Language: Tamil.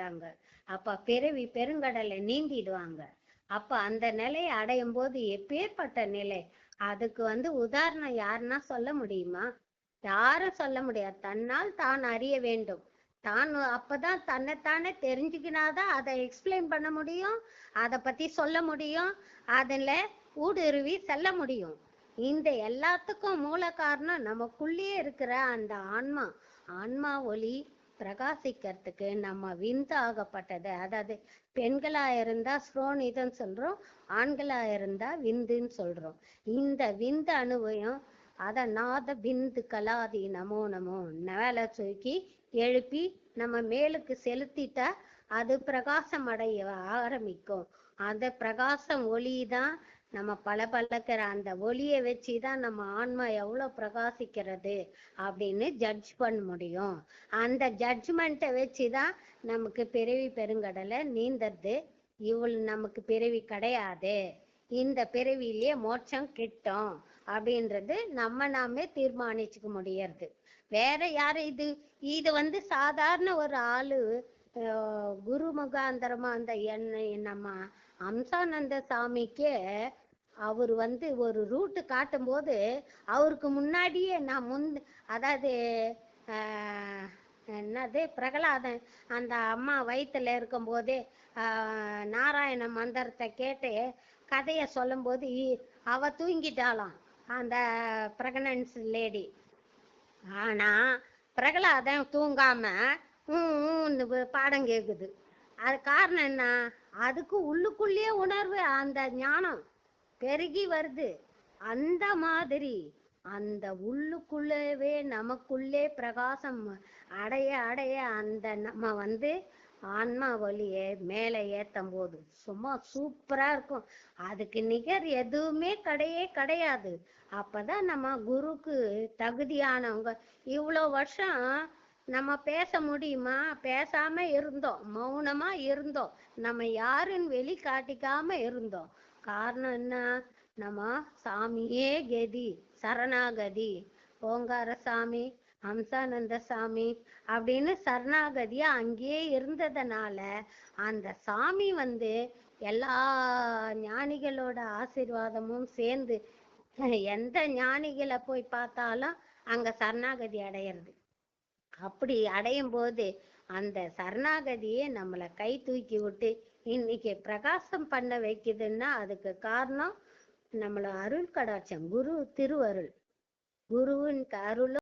மாட்டாங்க. அப்ப பிறவி பெருங்கடலை நீந்திடுவாங்க. அப்ப அந்த நிலையை அடையும் போது எப்பேற்பட்ட நிலை. அதுக்கு உதாரணம் யாருன்னா சொல்ல முடியுமா? யாரும் சொல்ல முடியாது. தன்னால் தான் அறிய வேண்டும். தான் அப்பதான் தன்னைத்தானே தெரிஞ்சுக்கினாதான் அதை எக்ஸ்பிளைன் பண்ண முடியும், அதை பத்தி சொல்ல முடியும், அதுல ஊடுருவி செல்ல முடியும். இந்த எல்லாத்துக்கும் மூல காரணம் நமக்குள்ளேயே இருக்கிற அந்த ஆன்மா. ஆன்மா ஒளி பிரகாசிக்கிறதுக்கு நம்ம விந்து ஆகப்பட்டது. அதாவது பெண்களா இருந்தா ஸ்ரோனிதம் சொல்றோம், ஆண்களா இருந்தா விந்துன்னு சொல்றோம். இந்த விந்து அணுவையும் அத நாத விந்து கலாதி நமோ நமோ மேல தூக்கி எழுப்பி நம்ம மேலுக்கு செலுத்திட்டா அது பிரகாசம் அடைய ஆரம்பிக்கும். அந்த பிரகாசம் ஒளி தான் நம்ம பளபளக்கிற அந்த ஒளியை வச்சுதான் நம்ம ஆன்மா எவ்வளவு பிரகாசிக்கிறது அப்படின்னு ஜட்ஜ் பண்ண முடியும். அந்த ஜட்ஜ்மெண்ட்டை வச்சுதான் நமக்கு பிறவி பெருங்கடலை நீந்தது. நமக்கு பிறவி கிடையாது, இந்த பிறவிலேயே மோட்சம் கிட்டும் அப்படின்றது நாமே தீர்மானிச்சுக்க முடியறது. வேற யாரு இது இது சாதாரண ஒரு ஆளு குரு முகாந்தரமா அந்த நம்ம அம்சானந்த சாமிக்கே அவர் ஒரு ரூட்டு காட்டும் போது அவருக்கு முன்னாடியே நான் அதாவது என்னது பிரகலாதன் அந்த அம்மா வயிற்றுல இருக்கும் போதே நாராயண மந்திரத்தை கேட்டு கதைய சொல்லும் போது அவ தூங்கிட்டாளாம் அந்த பிரெக்னன்ஸ் லேடி. ஆனா பிரகலாதன் தூங்காம பாடம் கேக்குது. அது காரணம் என்ன? அதுக்கு உள்ளுக்குள்ளேயே உணர்வு, அந்த ஞானம் பெருகி வருது. அந்த மாதிரி அந்த உள்ளுக்குள்ளவே நமக்குள்ளே பிரகாசம் அடைய அடைய அந்த நம்ம ஆன்மா வழியை மேல ஏத்தும் போது சும்மா சூப்பரா இருக்கும். அதுக்கு நிகர் எதுவுமே கிடையாது. அப்பதான் நம்ம குருக்கு தகுதியானவங்க. இவ்வளோ வருஷம் நம்ம பேச முடியுமா? பேசாம இருந்தோம், மௌனமா இருந்தோம், நம்ம யாருன்னு வெளி காட்டிக்காம இருந்தோம். காரணம் என்ன? நம்ம சாமியே கதி, சரணாகதி, ஓங்கார சாமி, ஹம்சானந்த சாமி அப்படின்னு சரணாகதியா அங்கேயே இருந்ததுனால அந்த சாமி எல்லா ஞானிகளோட ஆசீர்வாதமும் சேர்ந்து எந்த ஞானிகளை போய் பார்த்தாலும் அங்க சரணாகதி அடையிறது. அப்படி அடையும் போது அந்த சரணாகதியே நம்மளை கை தூக்கி விட்டு இன்னைக்கு பிரகாசம் பண்ண வைக்குதுன்னா அதுக்கு காரணம் நம்மள அருள் கடாட்சம், குரு திருவருள். குருவின் அருளும்